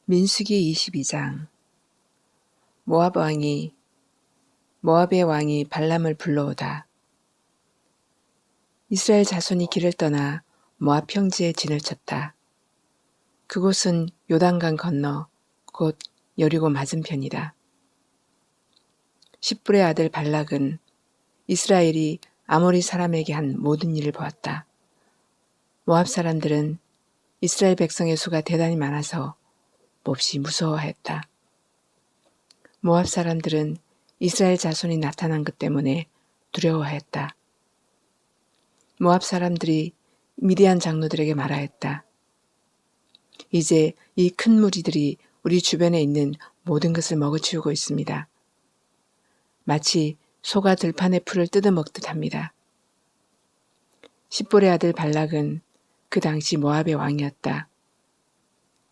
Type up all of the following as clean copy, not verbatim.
민수기 22장. 모압의 왕이 발람을 불러오다. 이스라엘 자손이 길을 떠나 모압 평지에 진을 쳤다. 그곳은 요단강 건너 곧 여리고 맞은편이다. 십불의 아들 발락은 이스라엘이 아모리 사람에게 한 모든 일을 보았다. 모압 사람들은 이스라엘 백성의 수가 대단히 많아서 몹시 무서워했다. 모압 사람들은 이스라엘 자손이 나타난 것 때문에 두려워했다. 모압 사람들이 미디안 장로들에게 말하였다. 이제 이 큰 무리들이 우리 주변에 있는 모든 것을 먹어치우고 있습니다. 마치 소가 들판의 풀을 뜯어먹듯 합니다. 십볼의 아들 발락은 그 당시 모압의 왕이었다.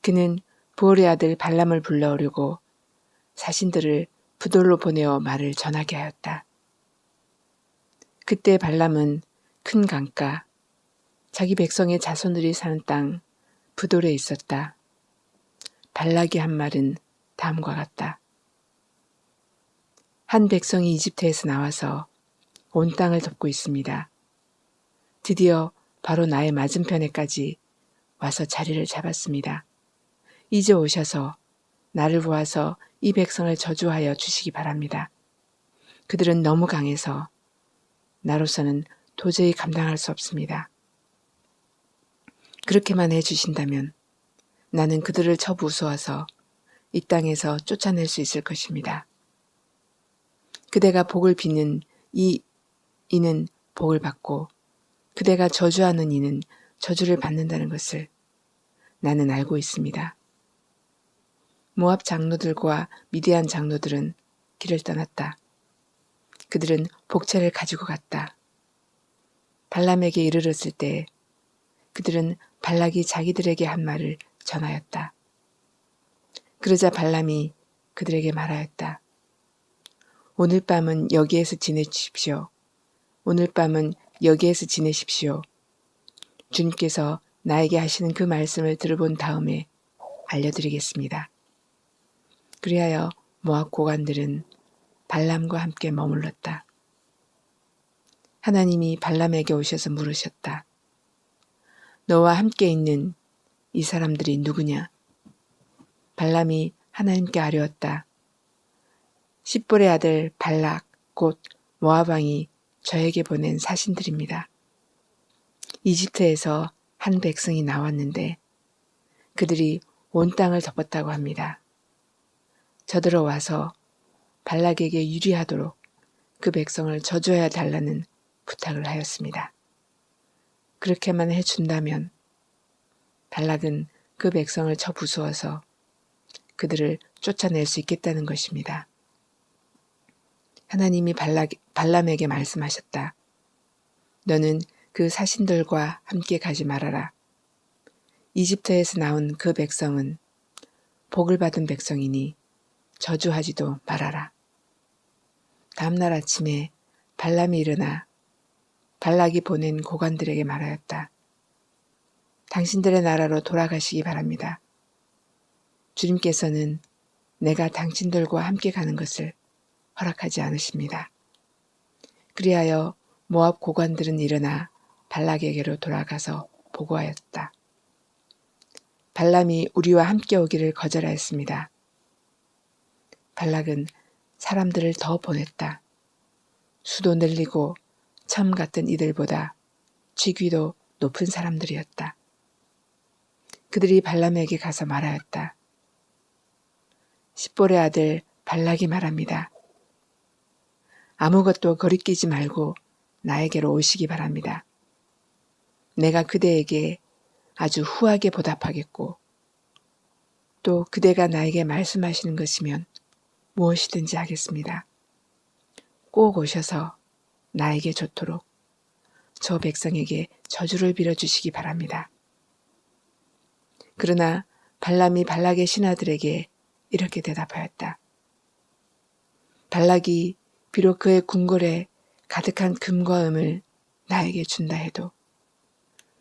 그는 부올의 아들 발람을 불러오려고 사신들을 부돌로 보내어 말을 전하게 하였다. 그때 발람은 큰 강가, 자기 백성의 자손들이 사는 땅 부돌에 있었다. 발락이 한 말은 다음과 같다. 한 백성이 이집트에서 나와서 온 땅을 덮고 있습니다. 드디어 바로 나의 맞은편에까지 와서 자리를 잡았습니다. 이제 오셔서 나를 보아서 이 백성을 저주하여 주시기 바랍니다. 그들은 너무 강해서 나로서는 도저히 감당할 수 없습니다. 그렇게만 해주신다면 나는 그들을 쳐 부수어서 이 땅에서 쫓아낼 수 있을 것입니다. 그대가 복을 비는 이는 복을 받고 그대가 저주하는 이는 저주를 받는다는 것을 나는 알고 있습니다. 모압 장로들과 미디안 장로들은 길을 떠났다. 그들은 복채를 가지고 갔다. 발람에게 이르렀을 때 그들은 발락이 자기들에게 한 말을 전하였다. 그러자 발람이 그들에게 말하였다. 오늘 밤은 여기에서 지내십시오. 오늘 밤은 여기에서 지내십시오. 주님께서 나에게 하시는 그 말씀을 들어본 다음에 알려드리겠습니다. 그리하여 모압 고관들은 발람과 함께 머물렀다. 하나님이 발람에게 오셔서 물으셨다. 너와 함께 있는 이 사람들이 누구냐? 발람이 하나님께 아뢰었다. 십볼의 아들 발락 곧 모압 왕이 저에게 보낸 사신들입니다. 이집트에서 한 백성이 나왔는데 그들이 온 땅을 덮었다고 합니다. 저들어 와서 발락에게 유리하도록 그 백성을 저주해야 달라는 부탁을 하였습니다. 그렇게만 해준다면 발락은 그 백성을 쳐 부수어서 그들을 쫓아낼 수 있겠다는 것입니다. 하나님이 발람에게 말씀하셨다. 너는 그 사신들과 함께 가지 말아라. 이집트에서 나온 그 백성은 복을 받은 백성이니 저주하지도 말아라. 다음날 아침에 발람이 일어나 발락이 보낸 고관들에게 말하였다. 당신들의 나라로 돌아가시기 바랍니다. 주님께서는 내가 당신들과 함께 가는 것을 허락하지 않으십니다. 그리하여 모압 고관들은 일어나 발락에게로 돌아가서 보고하였다. 발람이 우리와 함께 오기를 거절하였습니다. 발락은 사람들을 더 보냈다. 수도 늘리고 첨 같은 이들보다 직위도 높은 사람들이었다. 그들이 발람에게 가서 말하였다. 십볼의 아들 발락이 말합니다. 아무것도 거리끼지 말고 나에게로 오시기 바랍니다. 내가 그대에게 아주 후하게 보답하겠고 또 그대가 나에게 말씀하시는 것이면 무엇이든지 하겠습니다. 꼭 오셔서 나에게 좋도록 저 백성에게 저주를 빌어주시기 바랍니다. 그러나 발람이 발락의 신하들에게 이렇게 대답하였다. 발락이 비록 그의 궁궐에 가득한 금과 음을 나에게 준다 해도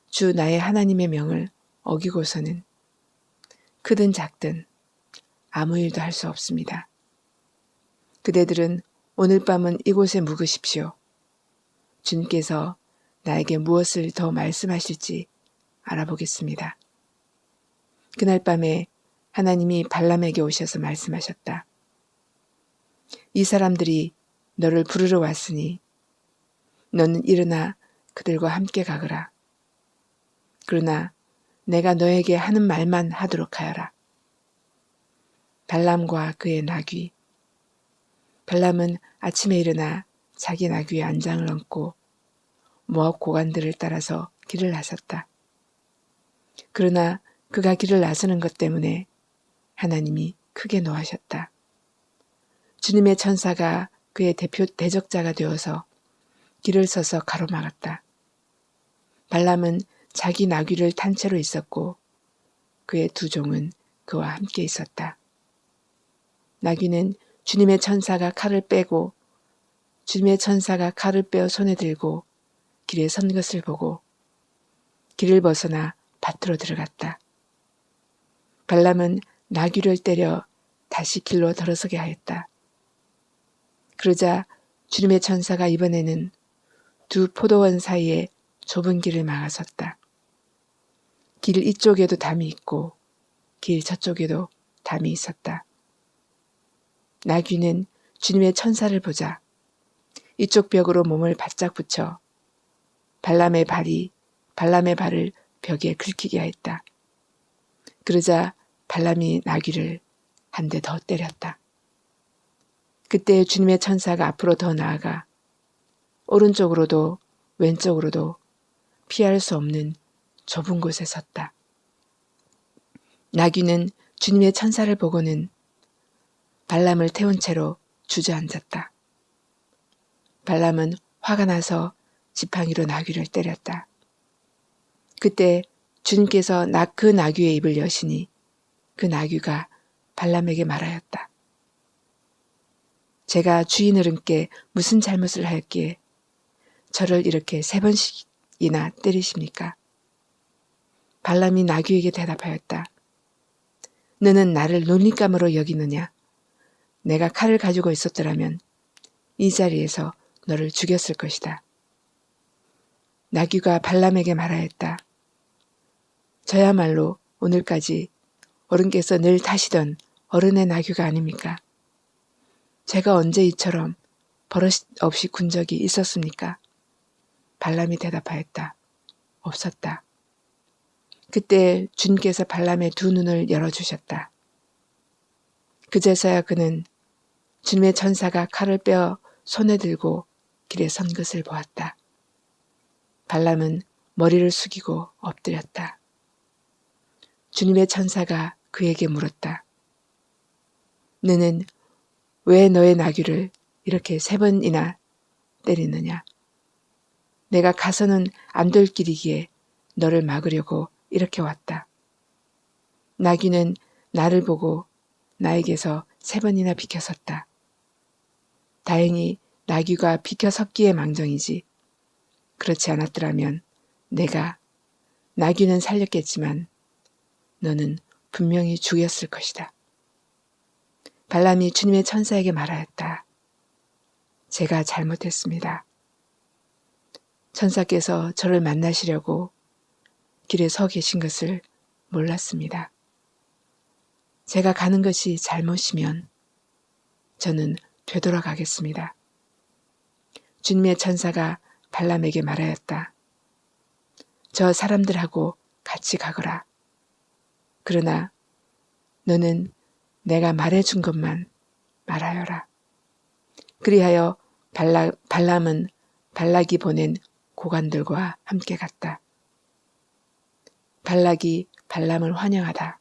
주 나의 하나님의 명을 어기고서는 크든 작든 아무 일도 할 수 없습니다. 그대들은 오늘 밤은 이곳에 묵으십시오. 주님께서 나에게 무엇을 더 말씀하실지 알아보겠습니다. 그날 밤에 하나님이 발람에게 오셔서 말씀하셨다. 이 사람들이 너를 부르러 왔으니 너는 일어나 그들과 함께 가거라. 그러나 내가 너에게 하는 말만 하도록 하여라. 발람과 그의 나귀. 발람은 아침에 일어나 자기 나귀의 안장을 얹고 모압 고관들을 따라서 길을 나섰다. 그러나 그가 길을 나서는 것 때문에 하나님이 크게 노하셨다. 주님의 천사가 그의 대적자가 되어서 길을 서서 가로막았다. 발람은 자기 나귀를 탄 채로 있었고 그의 두 종은 그와 함께 있었다. 나귀는 주님의 천사가 칼을 빼어 손에 들고 길에 선 것을 보고 길을 벗어나 밭으로 들어갔다. 발람은 나귀를 때려 다시 길로 들어서게 하였다. 그러자 주님의 천사가 이번에는 두 포도원 사이에 좁은 길을 막아섰다. 길 이쪽에도 담이 있고 길 저쪽에도 담이 있었다. 나귀는 주님의 천사를 보자 이쪽 벽으로 몸을 바짝 붙여 발람의 발을 벽에 긁히게 하였다. 그러자 발람이 나귀를 한 대 더 때렸다. 그때 주님의 천사가 앞으로 더 나아가 오른쪽으로도 왼쪽으로도 피할 수 없는 좁은 곳에 섰다. 나귀는 주님의 천사를 보고는 발람을 태운 채로 주저앉았다. 발람은 화가 나서 지팡이로 나귀를 때렸다. 그때 주님께서 그 나귀의 입을 여시니 그 나귀가 발람에게 말하였다. 제가 주인어른께 무슨 잘못을 하였기에 저를 이렇게 3번씩이나 때리십니까? 발람이 나귀에게 대답하였다. 너는 나를 놀림감으로 여기느냐? 내가 칼을 가지고 있었더라면 이 자리에서 너를 죽였을 것이다. 나귀가 발람에게 말하였다. 저야말로 오늘까지 어른께서 늘 타시던 어른의 나귀가 아닙니까? 제가 언제 이처럼 버릇 없이 군 적이 있었습니까? 발람이 대답하였다. 없었다. 그때 주님께서 발람의 두 눈을 열어주셨다. 그제서야 그는 주님의 천사가 칼을 빼어 손에 들고 길에 선 것을 보았다. 발람은 머리를 숙이고 엎드렸다. 주님의 천사가 그에게 물었다. 너는 왜 너의 나귀를 이렇게 3번이나 때리느냐? 내가 가서는 안 될 길이기에 너를 막으려고 이렇게 왔다. 나귀는 나를 보고 나에게서 3번이나 비켜섰다. 다행히 나귀가 비켜섰기에 망정이지. 그렇지 않았더라면 내가 나귀는 살렸겠지만 너는 분명히 죽였을 것이다. 발람이 주님의 천사에게 말하였다. 제가 잘못했습니다. 천사께서 저를 만나시려고 길에 서 계신 것을 몰랐습니다. 제가 가는 것이 잘못이면 저는 되돌아가겠습니다. 주님의 천사가 발람에게 말하였다. 저 사람들하고 같이 가거라. 그러나 너는 내가 말해준 것만 말하여라. 그리하여 발람은 발락이 보낸 고관들과 함께 갔다. 발락이 발람을 환영하다.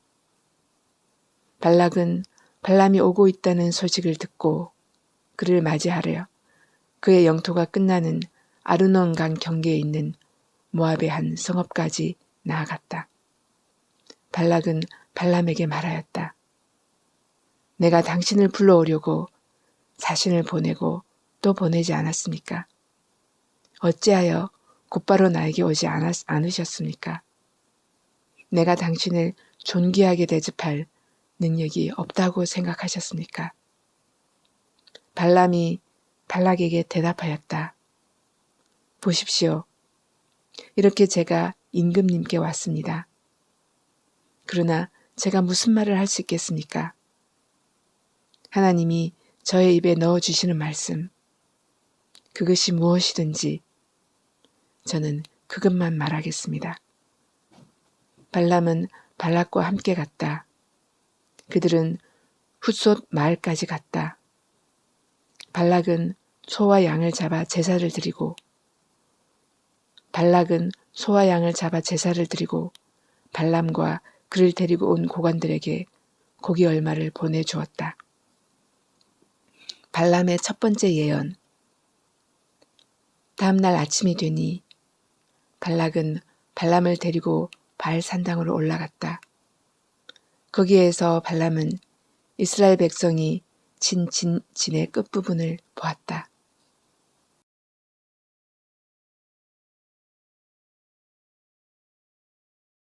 발락은 발람이 오고 있다는 소식을 듣고 그를 맞이하려 그의 영토가 끝나는 아르논강 경계에 있는 모압의 한 성읍까지 나아갔다. 발락은 발람에게 말하였다. 내가 당신을 불러오려고 자신을 보내고 또 보내지 않았습니까? 어찌하여 곧바로 나에게 오지 않으셨습니까? 내가 당신을 존귀하게 대접할 능력이 없다고 생각하셨습니까? 발람이 발락에게 대답하였다. 보십시오. 이렇게 제가 임금님께 왔습니다. 그러나 제가 무슨 말을 할 수 있겠습니까? 하나님이 저의 입에 넣어주시는 말씀, 그것이 무엇이든지 저는 그것만 말하겠습니다. 발람은 발락과 함께 갔다. 그들은 훗솥 마을까지 갔다. 발락은 소와 양을 잡아 제사를 드리고 발람과 그를 데리고 온 고관들에게 고기 얼마를 보내주었다. 발람의 첫 번째 예언. 다음 날 아침이 되니 발락은 발람을 데리고 바알 산당으로 올라갔다. 거기에서 발람은 이스라엘 백성이 진의 끝부분을 보았다.